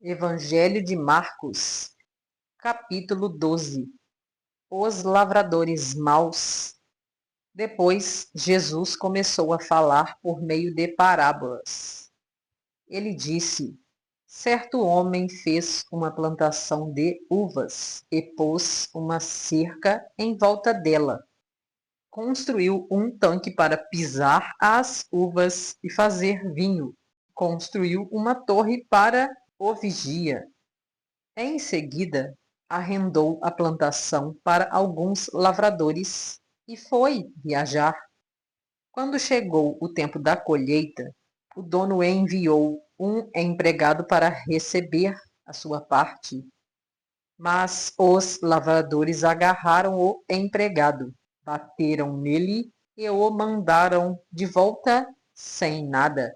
Evangelho de Marcos, capítulo 12. Os lavradores maus. Depois, Jesus começou a falar por meio de parábolas. Ele disse: certo homem fez uma plantação de uvas e pôs uma cerca em volta dela. Construiu um tanque para pisar as uvas e fazer vinho. Construiu uma torre para o vigia. Em seguida, arrendou a plantação para alguns lavradores e foi viajar. Quando chegou o tempo da colheita, o dono enviou um empregado para receber a sua parte. Mas os lavradores agarraram o empregado, bateram nele e o mandaram de volta sem nada.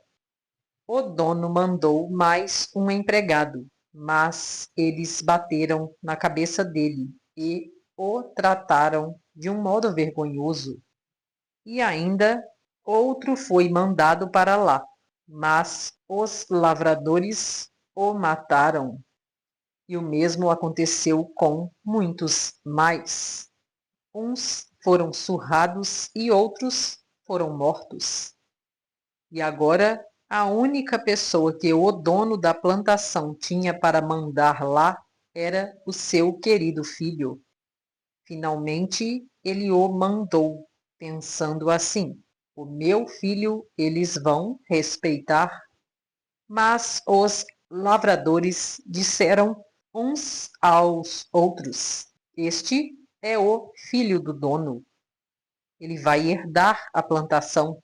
O dono mandou mais um empregado, mas eles bateram na cabeça dele e o trataram de um modo vergonhoso. E ainda outro foi mandado para lá, mas os lavradores o mataram. E o mesmo aconteceu com muitos mais. Uns foram surrados e outros foram mortos. E agora a única pessoa que o dono da plantação tinha para mandar lá era o seu querido filho. Finalmente ele o mandou, pensando assim: o meu filho eles vão respeitar. Mas os lavradores disseram uns aos outros: este é o filho do dono. Ele vai herdar a plantação.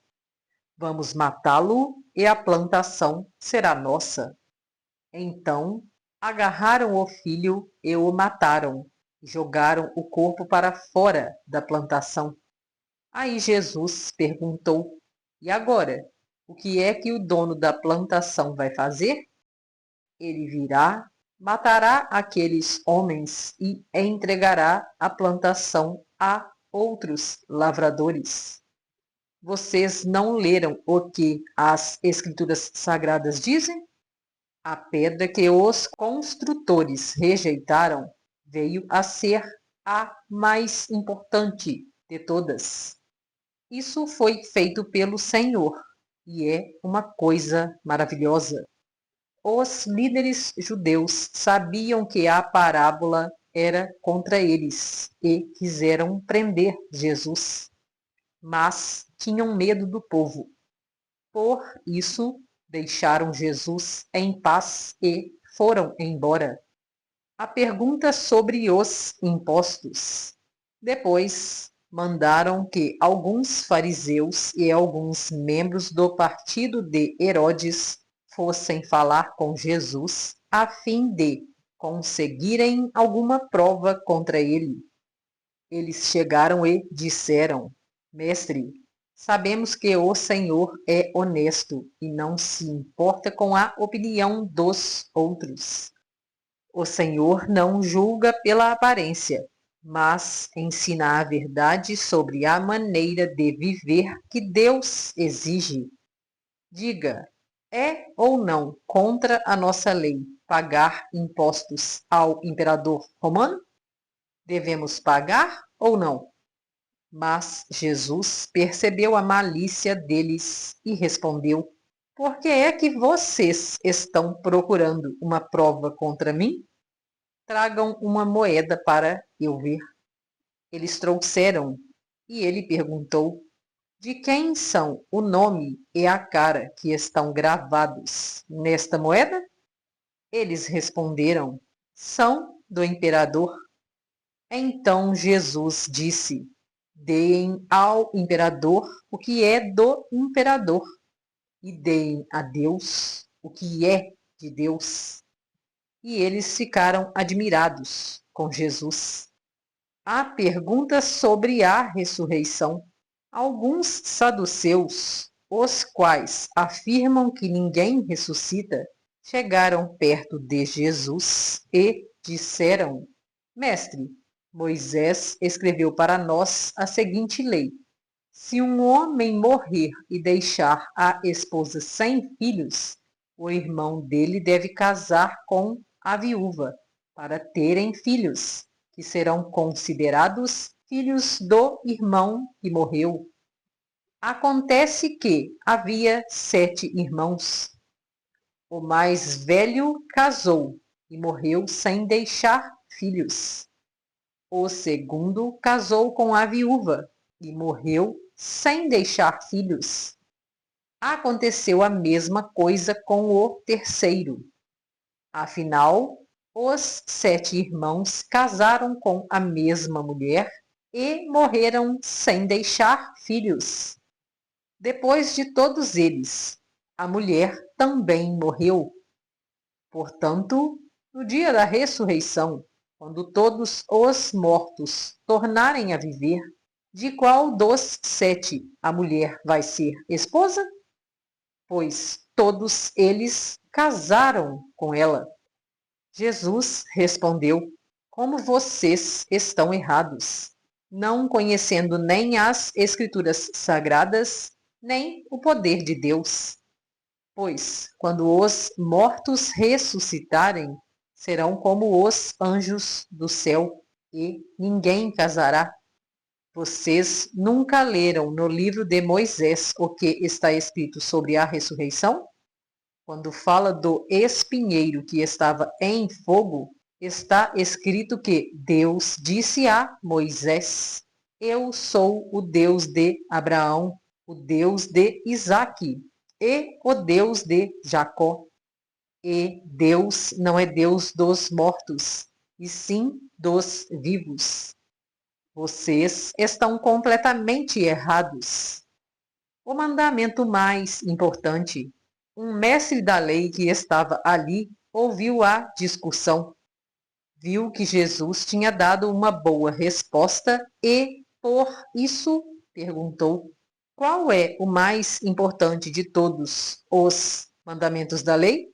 Vamos matá-lo e a plantação será nossa. Então agarraram o filho e o mataram. Jogaram o corpo para fora da plantação. Aí Jesus perguntou: e agora? O que é que o dono da plantação vai fazer? Ele virá, matará aqueles homens e entregará a plantação a outros lavradores. Vocês não leram o que as Escrituras Sagradas dizem? A pedra que os construtores rejeitaram veio a ser a mais importante de todas. Isso foi feito pelo Senhor e é uma coisa maravilhosa. Os líderes judeus sabiam que a parábola era contra eles e quiseram prender Jesus, mas tinham medo do povo. Por isso, deixaram Jesus em paz e foram embora. A pergunta sobre os impostos. Depois, mandaram que alguns fariseus e alguns membros do partido de Herodes fossem falar com Jesus a fim de conseguirem alguma prova contra ele. Eles chegaram e disseram: Mestre, sabemos que o Senhor é honesto e não se importa com a opinião dos outros. O Senhor não julga pela aparência, mas ensina a verdade sobre a maneira de viver que Deus exige. Diga, é ou não contra a nossa lei pagar impostos ao imperador romano? Devemos pagar ou não? Mas Jesus percebeu a malícia deles e respondeu: por que é que vocês estão procurando uma prova contra mim? Tragam uma moeda para eu ver. Eles trouxeram, e ele perguntou: de quem são o nome e a cara que estão gravados nesta moeda? Eles responderam: são do imperador. Então Jesus disse: deem ao imperador o que é do imperador, e deem a Deus o que é de Deus. E eles ficaram admirados com Jesus. A pergunta sobre a ressurreição. Alguns saduceus, os quais afirmam que ninguém ressuscita, chegaram perto de Jesus e disseram: Mestre, Moisés escreveu para nós a seguinte lei: se um homem morrer e deixar a esposa sem filhos, o irmão dele deve casar com a viúva para terem filhos, que serão considerados filhos do irmão que morreu. Acontece que havia 7 irmãos. O mais velho casou e morreu sem deixar filhos. O segundo casou com a viúva e morreu sem deixar filhos. Aconteceu a mesma coisa com o terceiro. Afinal, os 7 irmãos casaram com a mesma mulher e morreram sem deixar filhos. Depois de todos eles, a mulher também morreu. Portanto, no dia da ressurreição, quando todos os mortos tornarem a viver, de qual dos 7 a mulher vai ser esposa? Pois todos eles casaram com ela. Jesus respondeu: como vocês estão errados, não conhecendo nem as Escrituras Sagradas, nem o poder de Deus. Pois, quando os mortos ressuscitarem, serão como os anjos do céu, e ninguém casará. Vocês nunca leram no livro de Moisés o que está escrito sobre a ressurreição? Quando fala do espinheiro que estava em fogo, está escrito que Deus disse a Moisés: eu sou o Deus de Abraão, o Deus de Isaque e o Deus de Jacó. E Deus não é Deus dos mortos, e sim dos vivos. Vocês estão completamente errados. O mandamento mais importante. Um mestre da lei que estava ali ouviu a discussão. Viu que Jesus tinha dado uma boa resposta e, por isso, perguntou: qual é o mais importante de todos os mandamentos da lei?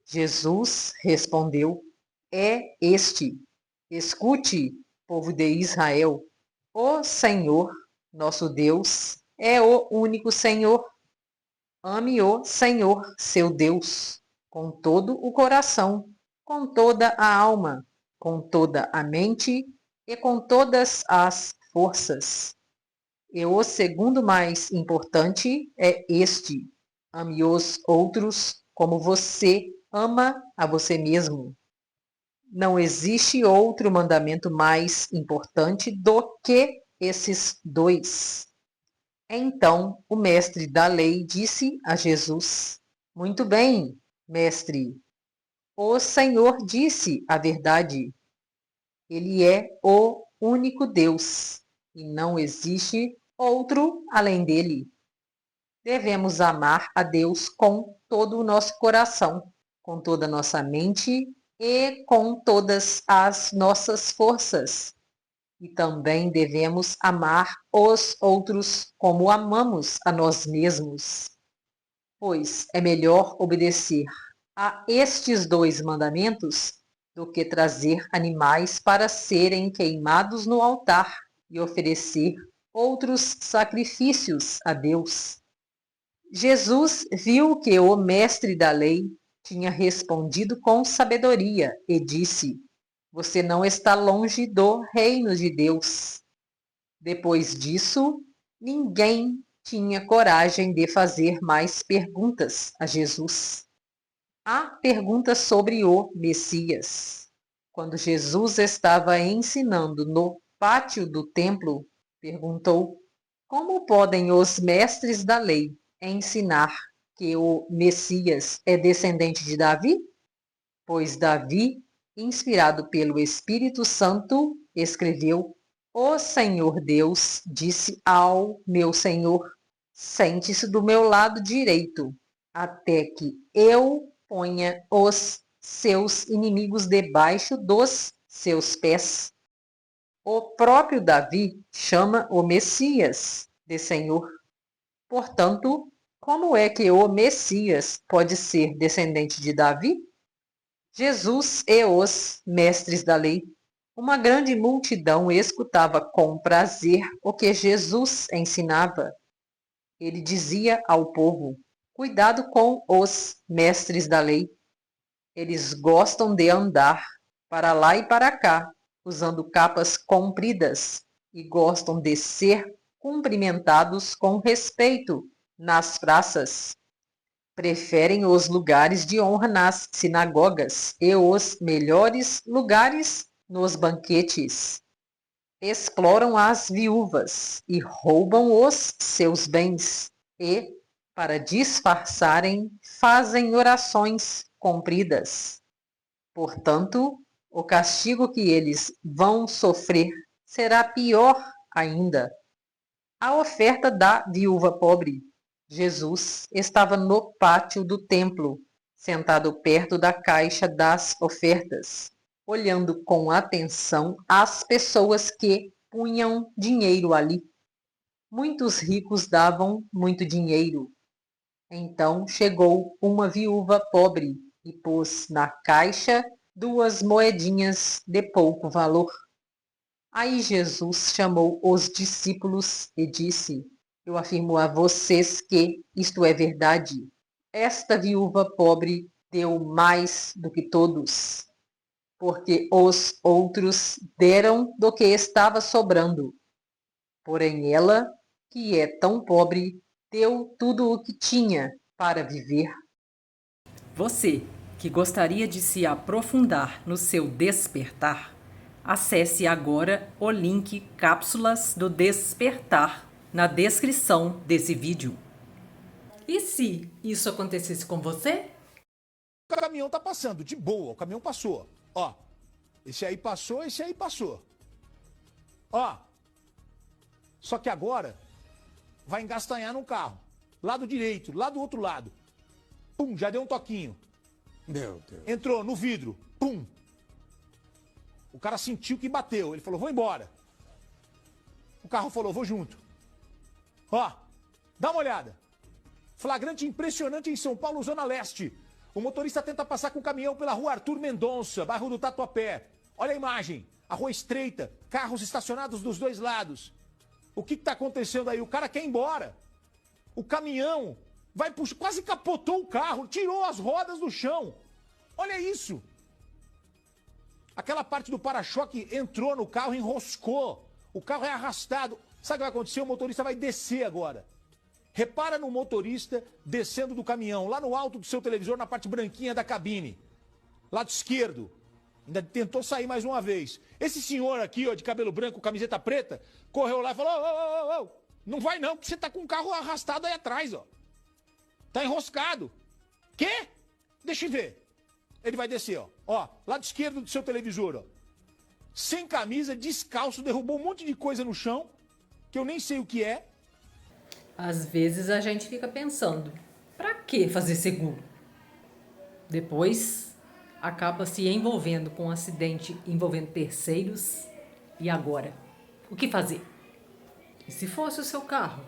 Jesus respondeu: é este: escute, povo de Israel, o Senhor, nosso Deus, é o único Senhor. Ame o Senhor, seu Deus, com todo o coração, com toda a alma, com toda a mente e com todas as forças. E o segundo mais importante é este: ame os outros como você ama a você mesmo. Não existe outro mandamento mais importante do que esses 2. Então o mestre da lei disse a Jesus: muito bem, mestre, o Senhor disse a verdade. Ele é o único Deus e não existe outro além dele. Devemos amar a Deus com todo o nosso coração, com toda a nossa mente e com todas as nossas forças. E também devemos amar os outros como amamos a nós mesmos. Pois é melhor obedecer a estes 2 mandamentos do que trazer animais para serem queimados no altar e oferecer outros sacrifícios a Deus. Jesus viu que o mestre da lei tinha respondido com sabedoria e disse: você não está longe do reino de Deus. Depois disso, ninguém tinha coragem de fazer mais perguntas a Jesus. Há perguntas sobre o Messias. Quando Jesus estava ensinando no pátio do templo, perguntou: como podem os mestres da lei ensinar que o Messias é descendente de Davi? Pois Davi, inspirado pelo Espírito Santo, escreveu: o Senhor Deus disse ao meu Senhor: sente-se do meu lado direito, até que eu ponha os seus inimigos debaixo dos seus pés. O próprio Davi chama o Messias de Senhor. Portanto, como é que o Messias pode ser descendente de Davi? Jesus e os mestres da lei. Uma grande multidão escutava com prazer o que Jesus ensinava. Ele dizia ao povo: Cuidado com os mestres da lei. Eles gostam de andar para lá e para cá, usando capas compridas, e gostam de ser cumprimentados com respeito nas praças. Preferem os lugares de honra nas sinagogas e os melhores lugares nos banquetes. Exploram as viúvas e roubam os seus bens e, para disfarçarem, fazem orações compridas. Portanto, o castigo que eles vão sofrer será pior ainda. A oferta da viúva pobre. Jesus estava no pátio do templo, sentado perto da caixa das ofertas, olhando com atenção as pessoas que punham dinheiro ali. Muitos ricos davam muito dinheiro. Então chegou uma viúva pobre e pôs na caixa 2 moedinhas de pouco valor. Aí Jesus chamou os discípulos e disse: Eu afirmo a vocês que isto é verdade. Esta viúva pobre deu mais do que todos, porque os outros deram do que estava sobrando. Porém ela, que é tão pobre, deu tudo o que tinha para viver. Você, que gostaria de se aprofundar no seu despertar, acesse agora o link Cápsulas do Despertar na descrição desse vídeo. E se isso acontecesse com você? O caminhão tá passando, de boa, o caminhão passou. Ó, esse aí passou, esse aí passou. Ó, só que agora vai engastanhar no carro. Lado direito, lá do outro lado. Pum, já deu um toquinho. Meu Deus. Entrou no vidro, pum. O cara sentiu que bateu, ele falou, vou embora. O carro falou, vou junto. Ó, dá uma olhada. Flagrante impressionante em São Paulo, Zona Leste. O motorista tenta passar com o caminhão pela rua Arthur Mendonça, bairro do Tatuapé. Olha a imagem, a rua estreita, carros estacionados dos dois lados. O que está acontecendo aí? O cara quer ir embora. O caminhão vai puxar, quase capotou o carro, tirou as rodas do chão. Olha isso. Aquela parte do para-choque entrou no carro, enroscou. O carro é arrastado. Sabe o que vai acontecer? O motorista vai descer agora. Repara no motorista descendo do caminhão, lá no alto do seu televisor, na parte branquinha da cabine. Lado esquerdo. Ainda tentou sair mais uma vez. Esse senhor aqui, ó, de cabelo branco, camiseta preta, correu lá e falou, ô, não vai não, porque você tá com o carro arrastado aí atrás, ó. Tá enroscado. Quê? Deixa eu ver. Ele vai descer, ó. Ó, lado esquerdo do seu televisor, ó. Sem camisa, descalço, derrubou um monte de coisa no chão, que eu nem sei o que é. Às vezes a gente fica pensando, pra que fazer seguro? Depois acaba se envolvendo com um acidente envolvendo terceiros. E agora? O que fazer? E se fosse o seu carro?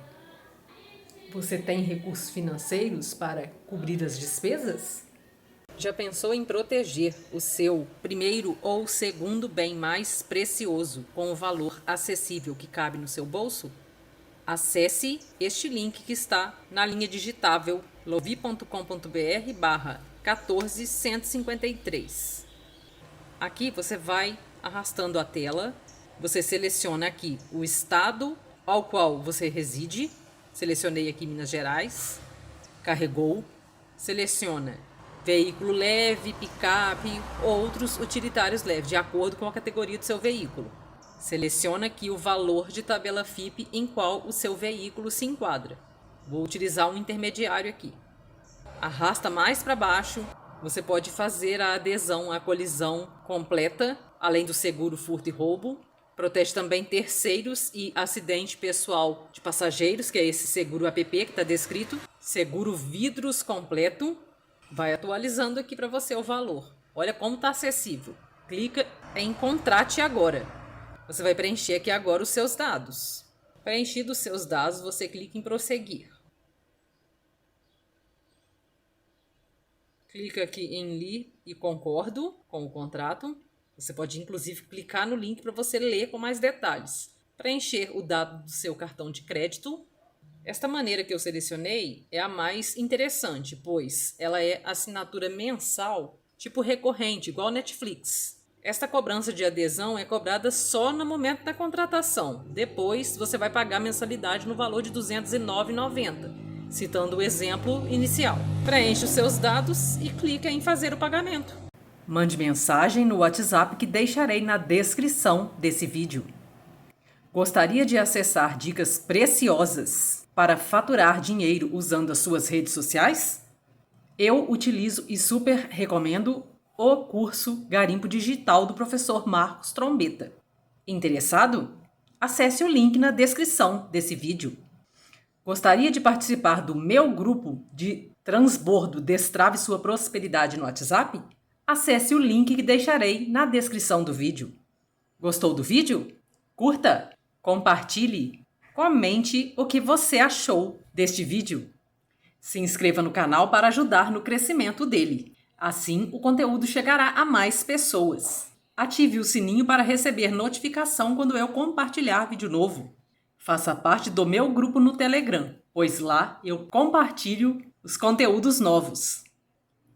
Você tem recursos financeiros para cobrir as despesas? Já pensou em proteger o seu primeiro ou segundo bem mais precioso com o valor acessível que cabe no seu bolso? Acesse este link que está na linha digitável lovi.com.br/14153. Aqui você vai arrastando a tela, você seleciona aqui o estado ao qual você reside, selecionei aqui Minas Gerais, carregou, seleciona veículo leve, picape, outros utilitários leves, de acordo com a categoria do seu veículo. Seleciona aqui o valor de tabela FIPE em qual o seu veículo se enquadra. Vou utilizar um intermediário aqui. Arrasta mais para baixo. Você pode fazer a adesão à colisão completa, além do seguro furto e roubo. Protege também terceiros e acidente pessoal de passageiros, que é esse seguro APP que está descrito. Seguro vidros completo. Vai atualizando aqui para você o valor. Olha como está acessível. Clica em Contrate agora. Você vai preencher aqui agora os seus dados. Preenchidos os seus dados, você clica em Prosseguir. Clica aqui em Li e concordo com o contrato. Você pode inclusive clicar no link para você ler com mais detalhes. Preencher o dado do seu cartão de crédito. Esta maneira que eu selecionei é a mais interessante, pois ela é assinatura mensal, tipo recorrente, igual Netflix. Esta cobrança de adesão é cobrada só no momento da contratação. Depois, você vai pagar a mensalidade no valor de R$ 209,90, citando o exemplo inicial. Preencha os seus dados e clica em fazer o pagamento. Mande mensagem no WhatsApp que deixarei na descrição desse vídeo. Gostaria de acessar dicas preciosas para faturar dinheiro usando as suas redes sociais? Eu utilizo e super recomendo o curso Garimpo Digital do professor Marcos Trombetta. Interessado? Acesse o link na descrição desse vídeo. Gostaria de participar do meu grupo de transbordo Destrave Sua Prosperidade no WhatsApp? Acesse o link que deixarei na descrição do vídeo. Gostou do vídeo? Curta, compartilhe, comente o que você achou deste vídeo. Se inscreva no canal para ajudar no crescimento dele. Assim, o conteúdo chegará a mais pessoas. Ative o sininho para receber notificação quando eu compartilhar vídeo novo. Faça parte do meu grupo no Telegram, pois lá eu compartilho os conteúdos novos.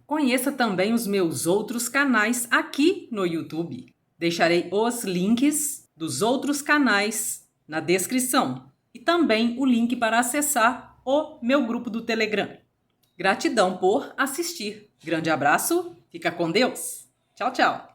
Conheça também os meus outros canais aqui no YouTube. Deixarei os links dos outros canais na descrição e também o link para acessar o meu grupo do Telegram. Gratidão por assistir. Grande abraço, fica com Deus. Tchau, tchau.